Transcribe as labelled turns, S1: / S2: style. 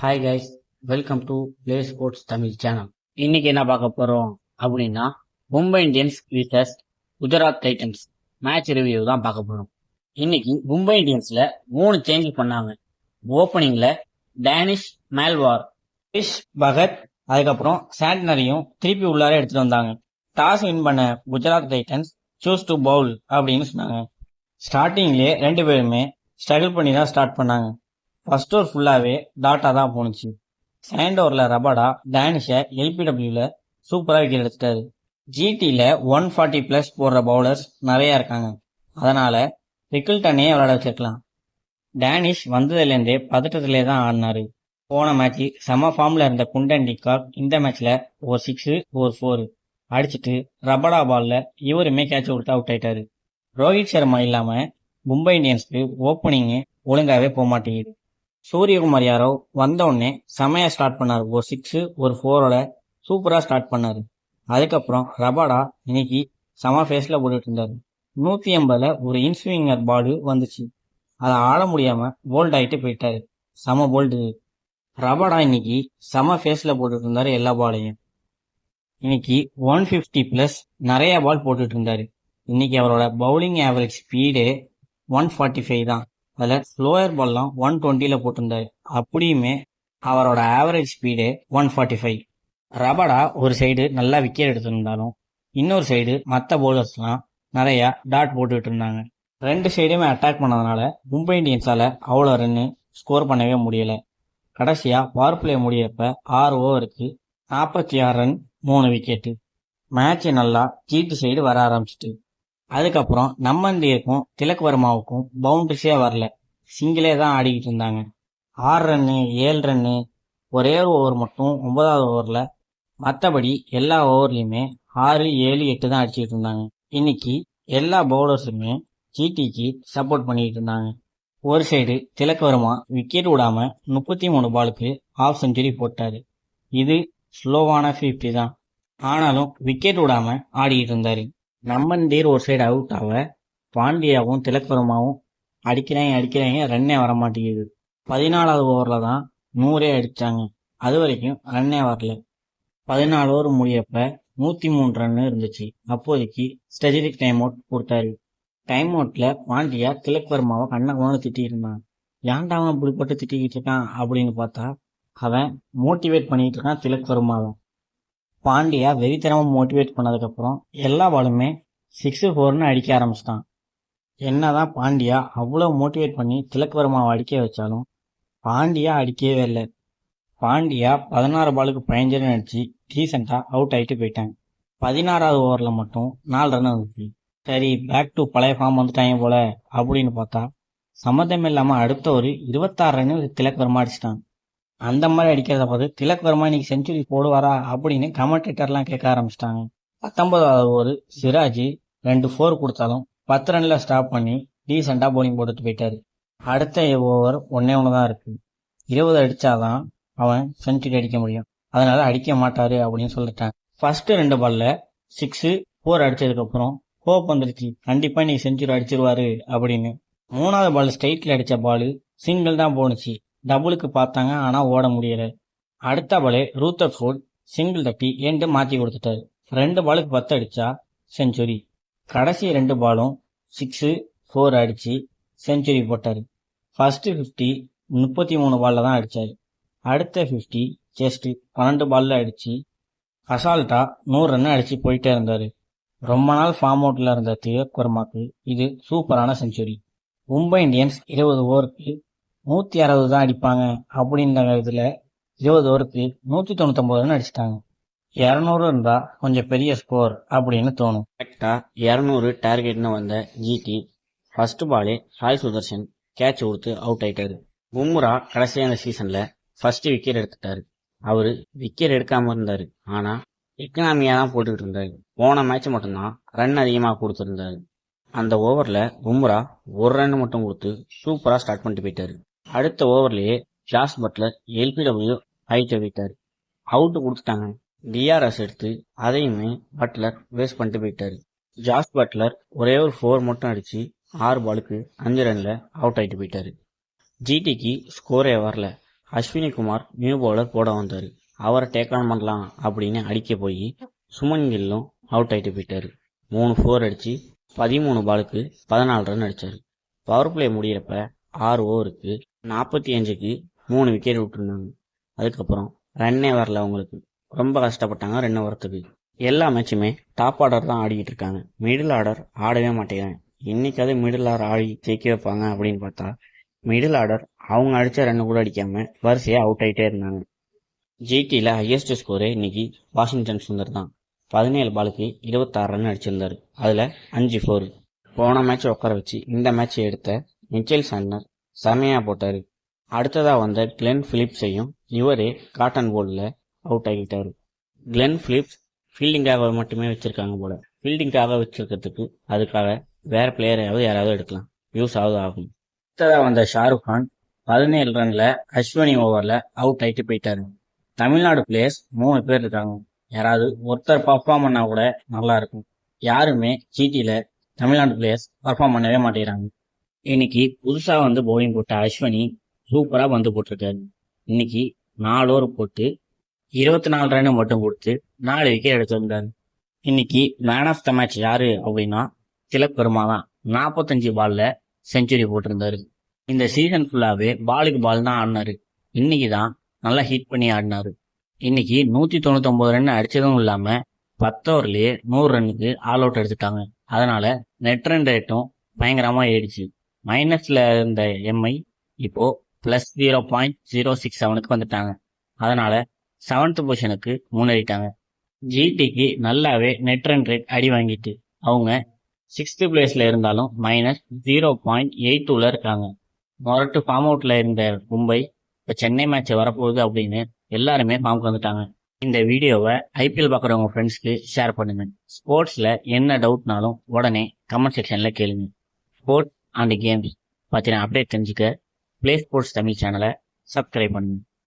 S1: Hi guys, welcome to play sports Tamil channel. இன்னைக்கு என்ன பார்க்க போறோம் அப்படின்னா, Mumbai Indians versus Gujarat Titans match review தான் பார்க்க போறோம். இன்னைக்கு மும்பை இந்தியன்ஸ்ல 3 சேஞ்ச் பண்ணாங்க. ஓப்பனிங்ல டேனிஷ் மேல்வார், கிறிஸ் பகத், அதுக்கப்புறம் சாண்ட்னரையும் திருப்பி உள்ளார எடுத்துட்டு வந்தாங்க. டாஸ் வின் பண்ண Gujarat Titans choose to bowl அப்படின்னு சொன்னாங்க. ஸ்டார்டிங்லேயே 2 பேருமே ஸ்ட்ரகிள் பண்ணி தான் ஸ்டார்ட் பண்ணாங்க. ஃபர்ஸ்ட் ஓவர் ஃபுல்லாகவே டாட்டா தான் போணுச்சு. செகண்ட் ஓவரில் ரபாடா டேனிஷை எல்பிடபிள்யூல சூப்பராக விக்கெட் எடுத்துட்டாரு. ஜிடியில் 140+ போடுற பவுலர்ஸ் நிறையா இருக்காங்க. அதனால ரிக்கில்டனே விளையாட வச்சிருக்கலாம். டேனிஷ் வந்ததுலேருந்தே பதட்டத்திலே தான் ஆடினாரு. போன மேட்ச் செம ஃபார்ம்ல இருந்த குண்டன் டிகாக் இந்த மேட்ச்ல ஒரு 6 ஒரு 4 அடிச்சுட்டு ரபாடா பால்ல இவருமே கேட்ச் கொடுத்து அவுட் ஆயிட்டாரு. ரோஹித் சர்மா இல்லாம மும்பை இந்தியன்ஸ்க்கு ஓப்பனிங் ஒழுங்காவே போக மாட்டேங்குது. சூரியகுமார் யாதவ் வந்தோடனே செமையா ஸ்டார்ட் பண்ணாரு. ஒரு 6 ஒரு 4ஓட சூப்பரா ஸ்டார்ட் பண்ணாரு. அதுக்கப்புறம் ரபாடா இன்னைக்கு செம ஃபேஸ்ல போட்டுட்டு இருந்தாரு. 180ல ஒரு இன்ஸ்விங்கர் பால் வந்துச்சு. அதை ஆட முடியாம போல்ட் ஆயிட்டு போயிட்டாரு. செம போல்டு. ரபாடா இன்னைக்கு செம ஃபேஸ்ல போட்டுட்டு இருந்தாரு எல்லா பாலையும். இன்னைக்கு 150+ நிறைய பால் போட்டுட்டு இருந்தாரு. இன்னைக்கு அவரோட பவுலிங் ஆவரேஜ் ஸ்பீடு 145 தான். அதில் ஸ்லோயர் பால்லாம் 120ல போட்டிருந்தாரு. அப்படியுமே அவரோட ஆவரேஜ் ஸ்பீடு 145. ரபாடா ஒரு சைடு நல்லா விக்கெட் எடுத்திருந்தாலும் இன்னொரு சைடு மற்ற பவுலர்ஸ்லாம் நிறையா டாட் போட்டுக்கிட்டு இருந்தாங்க. 2 சைடுமே அட்டாக் பண்ணதுனால மும்பை இந்தியன்ஸால அவ்வளோ ரன்னு ஸ்கோர் பண்ணவே முடியல. கடைசியா பவர் பிளே முடியப்ப 6 ஓவருக்கு 46 ரன் 3 விக்கெட்டு. மேட்ச் நல்லா ஜிடி சைடு வர ஆரம்பிச்சிட்டு. அதுக்கப்புறம் நம்ம இந்தியருக்கும் திலக் வர்மாவுக்கும் பவுண்டரிஸே வரல. சிங்கிளே தான் ஆடிக்கிட்டு இருந்தாங்க. 6 ரன்னு 7 ரன்னு ஒரே ஒரு ஓவர் மட்டும் 9வது ஓவரில். மற்றபடி எல்லா ஓவர்லையுமே 6 7 8 தான் அடிச்சுக்கிட்டு இருந்தாங்க. இன்னைக்கு எல்லா பவுலர்ஸுமே ஜிடிக்கு சப்போர்ட் பண்ணிக்கிட்டு இருந்தாங்க. ஒரு சைடு திலக் வர்மா விக்கெட் விடாம 33 பாலுக்கு ஹாஃப் செஞ்சுரி போட்டாரு. இது ஸ்லோவான 50 தான். ஆனாலும் விக்கெட் விடாம ஆடிக்கிட்டு இருந்தாரு. நம்ம இந்தியர் ஒரு சைடு அவுட் ஆக பாண்டியாவும் திலக் வர்மாவும் அடிக்கிறாங்க ரன்னே வர மாட்டேங்குது. 14வது ஓவரில் தான் 100 அடிச்சாங்க. அது வரைக்கும் ரன்னே வரல. 14 ஓவர் முடியப்ப 103 ரன் இருந்துச்சு. அப்போதைக்கு ஸ்ட்ராட்டஜிக் டைம் அவுட் கொடுத்தாரு. டைம் அவுட்ல பாண்டியா திலக் வர்மாவை கண்ணை கொண்டு திட்டிட்டு இருந்தான். ஏன்டா அவன் இப்படி போட்டு திட்டிக்கிட்டு இருக்கான் அப்படின்னு பார்த்தா அவன் மோட்டிவேட் பண்ணிட்டு இருக்கான் திலக் வர்மாவை. பாண்டியா வெறித்தனமா மோட்டிவேட் பண்ணதுக்கப்புறம் எல்லா பாலுமே 6 4ன்னு அடிக்க ஆரம்பிச்சிட்டான். என்னதான் பாண்டியா அவ்வளோ மோட்டிவேட் பண்ணி திலக் வர்மாவை அடிக்க வச்சாலும் பாண்டியா அடிக்கவே இல்லை. பாண்டியா 16 பாலுக்கு 15 ரன் அடிச்சு டீசெண்டாக அவுட் ஆகிட்டு போயிட்டாங்க. 16வது ஓவரில் மட்டும் 4 ரன் வந்துச்சு. சரி, பேக் டு பழைய ஃபார்ம் வந்துட்டாங்க போல அப்படின்னு பார்த்தா சம்மந்தம் இல்லாமல் அடுத்த ஒரு 26 ரன் திலக் வர்மா அடிச்சிட்டான். அந்த மாதிரி அடிக்கிறத பார்த்து திலக் வர்மா இன்னைக்கு செஞ்சுரி போடுவாரா அப்படின்னு கமெண்டேட்டர்லாம் கேட்க ஆரம்பிச்சிட்டாங்க. 19வது ஓவர் சிராஜ் 2 4 கொடுத்தாலும் 10 ரன்ல ஸ்டாப் பண்ணி டீசெண்டாக பவுலிங் போட்டுட்டு போயிட்டாரு. அடுத்த ஓவர் 1 தான் இருக்கு. 20 அடிச்சாதான் அவன் செஞ்சுரி அடிக்க முடியும். அதனால அடிக்க மாட்டாரு அப்படின்னு சொல்லிட்டான். ஃபர்ஸ்ட் 2 பால்ல 6 4 அடிச்சதுக்கப்புறம் ஹோப் வந்துருச்சு, கண்டிப்பா இன்னைக்கு செஞ்சுரி அடிச்சிருவாரு அப்படின்னு. 3வது பால் ஸ்ட்ரைட்ல அடிச்ச பால் சிங்கிள் தான் போனுச்சு. டபுளுக்கு பார்த்தாங்க, ஆனா ஓட முடியல. அடுத்த பாலே ரூத்தர்ஃபோர்ட் சிங்கிள் தட்டி எண்டு மாற்றி கொடுத்துட்டாரு. 2 பாலுக்கு 10 அடிச்சா செஞ்சுரி. கடைசி 2 பாலும் 6 4 அடிச்சு செஞ்சுரி போட்டாரு. ஃபர்ஸ்ட் 50 33 பால்ல தான் அடிச்சாரு. அடுத்த 50 ஜஸ்ட் 12 பால்ல அடிச்சு அசால்ட்டா 100 ரன் அடிச்சு போயிட்டே இருந்தாரு. ரொம்ப நாள் ஃபார்ம் அவுட்ல இருந்த திலக் வர்மாக்கு இது சூப்பரான செஞ்சுரி. மும்பை இந்தியன்ஸ் 20 ஓவருக்கு 160 தான் அடிப்பாங்க அப்படின்ற இதுல 20 ஓவருக்கு 199 ரன் அடிச்சிட்டாங்க. 200 இருந்தா கொஞ்சம் பெரிய ஸ்கோர் அப்படின்னு தோணும். கரெக்டா 200 டார்கெட்னு வந்த ஜிடி ஃபர்ஸ்ட் பாலே சாய் சுதர்ஷன் கேட்ச் கொடுத்து அவுட் ஆயிட்டாரு. பும்ரா கடைசியான சீசன்ல ஃபர்ஸ்ட் விக்கெட் எடுத்துட்டாரு. அவரு விக்கெட் எடுக்காம இருந்தாரு, ஆனா எக்கனாமியா தான் போட்டுக்கிட்டு இருந்தாரு. போன மேட்ச் மட்டும்தான் ரன் அதிகமாக கொடுத்துருந்தாரு. அந்த ஓவர்ல பும்ரா 1 ரன் மட்டும் கொடுத்து சூப்பரா ஸ்டார்ட் பண்ணிட்டு போயிட்டாரு. அடுத்த ஓவர்லயே ஜாஸ் பட்லர் எல்பிடபிள்யூ ஆயிட்டு போயிட்டாரு. அவுட் கொடுத்துட்டாங்க. டிஆர்எஸ் எடுத்து அதையுமே பட்லர் வேஸ்ட் பண்ணிட்டு போயிட்டாரு. ஜாஸ் பட்லர் ஒரே ஒரு 4 மட்டும் அடிச்சு 6 பாலுக்கு 5 ரன்ல அவுட் ஆயிட்டு போயிட்டாரு. ஜிடிக்கு ஸ்கோரே வரல. அஸ்வினி குமார் நியூ பவுலர் போட வந்தார். அவரை டேக் ஆன் பண்ணலாம் அப்படின்னு அடிக்க போய் சுமன் கில்லும் அவுட் ஆகிட்டு போயிட்டாரு. 3 4 அடித்து 13 பாலுக்கு 14 ரன் அடித்தார். பவர் பிளே முடிகிறப்ப 6 ஓவருக்கு 45க்கு 3 விக்கெட் விட்டுருந்தாங்க. அதுக்கப்புறம் ரன்னே வரல அவங்களுக்கு. ரொம்ப கஷ்டப்பட்டாங்க ரன் வரத்துக்கு. எல்லா மேட்சுமே டாப் ஆர்டர் தான் ஆடிக்கிட்டு இருக்காங்க. மிடில் ஆர்டர் ஆடவே மாட்டேங்கிறாங்க. இன்னைக்காவது மிடில் ஆர்டர் ஆடி ஜெயிக்க வைப்பாங்க அப்படின்னு பார்த்தா மிடில் ஆர்டர் அவங்க அடித்த ரன்னு கூட அடிக்காம வரிசையாக அவுட் ஆகிட்டே இருந்தாங்க. ஜிடியில் ஹையஸ்ட் ஸ்கோரே இன்னைக்கு வாஷிங்டன் சுந்தர் தான். 17 பாலுக்கு 26 ரன் அடிச்சிருந்தாரு. அதில் 5 4. போன மேட்ச் உட்கார வச்சு இந்த மேட்ச் எடுத்த மிச்சல் சாண்டனர் செமையாக போட்டார். அடுத்ததாக வந்த கிளென் பிலிப்ஸையும் இவரே காட்டன் போலில் அவுட் ஆகிட்டார். கிளென் பிலிப்ஸ் ஃபீல்டிங்காக மட்டுமே வச்சிருக்காங்க போல. ஃபீல்டிங்காக வச்சிருக்கிறதுக்கு அதுக்காக வேற பிளேயரையாவது யாராவது எடுக்கலாம், யூஸ் ஆகுது ஆகும். அடுத்ததாக வந்த ஷாருக் கான் 17 ரன்ல அஸ்வினி ஓவரில் அவுட் ஆகிட்டு போயிட்டாரு. தமிழ்நாடு பிளேயர்ஸ் 3 பேர் இருக்காங்க. யாராவது ஒருத்தர் பர்ஃபார்ம் பண்ணா கூட நல்லா இருக்கும். யாருமே ஜிடியில் தமிழ்நாடு பிளேயர்ஸ் பர்ஃபார்ம் பண்ணவே மாட்டேங்கிறாங்க. இன்னைக்கு புதுசாக வந்து பவுலிங் போட்ட அஸ்வினி சூப்பராக வந்து போட்டிருக்காரு. இன்னைக்கு 4 ஓவர் போட்டு 24 ரன் மட்டும் கொடுத்து 4 விக்கெட் எடுத்திருந்தாரு. இன்னைக்கு மேன் ஆஃப் த மேட்ச் யாரு அப்படின்னா திலக் வர்மா தான். 45 பால்ல செஞ்சுரி போட்டிருந்தாரு. இந்த சீசன் ஃபுல்லாவே பாலுக்கு பால் தான் ஆடினாரு. இன்னைக்கு தான் நல்லா ஹிட் பண்ணி ஆடினாரு. இன்னைக்கு 199 ரன் அடிச்சதும் இல்லாம 10 ஓவர்லயே 100 ரன்னுக்கு ஆல் அவுட் எடுத்துட்டாங்க. அதனால நெட் ரன் ரேட்டும் பயங்கரமா ஏறிச்சு. மைனஸ்ல இருந்த எம்ஐ இப்போ பிளஸ் 0.067க்கு வந்துட்டாங்க. அதனால 7th பொசிஷனுக்கு முன்னேறிட்டாங்க. ஜிடிக்கு நல்லாவே நெட் ரன் ரேட் அடி வாங்கிட்டு அவங்க 6th பிளேஸ்ல இருந்தாலும் மைனஸ் 0.82ல இருக்காங்க. மொரட்டு ஃபார்ம் அவுட்ல இருந்த மும்பை இப்போ சென்னை மேட்ச் வரப்போகுது அப்படின்னு எல்லாருமே ஃபார்முக்கு வந்துட்டாங்க. இந்த வீடியோவை ஐபிஎல் பார்க்குறவங்க ஃப்ரெண்ட்ஸ்க்கு ஷேர் பண்ணுங்க. ஸ்போர்ட்ஸில் என்ன டவுட்னாலும் உடனே கமெண்ட் செக்ஷனில் கேளுங்க. ஸ்போர்ட்ஸ் அண்ட் கேம்ஸ் பற்றின அப்டேட் தெரிஞ்சுக்க ப்ளே ஸ்போர்ட்ஸ் தமிழ் சேனலை சப்ஸ்கிரைப் பண்ணுங்க.